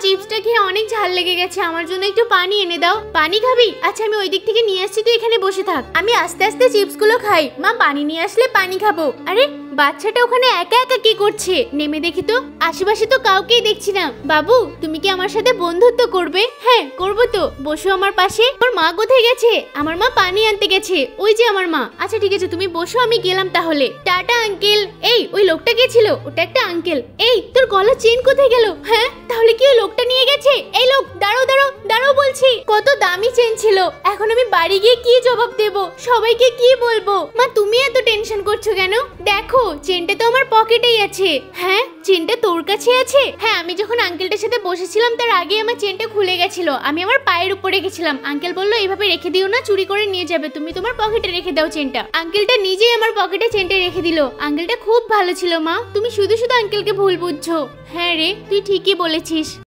চিপসটা খেয়ে অনেক ঝাল লেগে গেছে, আমার জন্য একটু পানি এনে দাও। পানি খাবি? আচ্ছা আমি ওই দিক থেকে নিয়ে আসছি, তুই এখানে বসে থাক, আমি আস্তে আস্তে চিপসগুলো খাই। মা পানি নিয়ে আসলে পানি খাবো। আরে বাচ্চাটা ওখানে একা একা কি করছে? নেমে দেখি তো, আশেপাশে তো কাউকেই দেখছি না। বাবু তুমি কি আমার সাথে বন্ধুত্ব করবে? হ্যাঁ করবো তো, বসো আমার পাশে। আমার মা কোথায় গেছে? আমার মা পানি আনতে গেছে, ওই যে আমার মা। আচ্ছা ঠিক আছে তুমি বসো, আমি গেলাম তাহলে। Tata uncle. এই ওই লোকটা কে ছিল? ওটা একটা আঙ্কেল। এই তোর গলার চেন কোথায় গেল? হ্যাঁ তাহলে কি ওই লোকটা নিয়ে গেছে? এই লোক দাঁড়াও দাঁড়াও দাঁড়াও বলছি, কত দামি চেন ছিল। এখন আমি বাড়ি গিয়ে কি জবাব দেব, সবাইকে কি বলবো? মা তুমি এত টেনশন করছো কেন? দেখো চেনটা তো আমার পকেটেই আছে। হ্যাঁ চেনটা তোর কাছে আছে? হ্যাঁ আমি যখন আঙ্কেলটার সাথে বসেছিলাম তার আগে আমার চেনটা খুলে গেছিল, আমি আমার পায়ের উপরে রেখেছিলাম। আঙ্কেল বললো এইভাবে রেখে দিও না, চুরি করে নিয়ে যাবে, তুমি তোমার পকেটে রেখে দাও চেনটা। আঙ্কেলটা নিজেই আমার পকেটে চেনটা রেখে দিল। আঙ্কেলটা খুব ভালো ছিল মা, তুমি শুধু শুধু আঙ্কেলকে ভুল বুঝছো। হ্যাঁ রে তুই ঠিকই বলেছিস।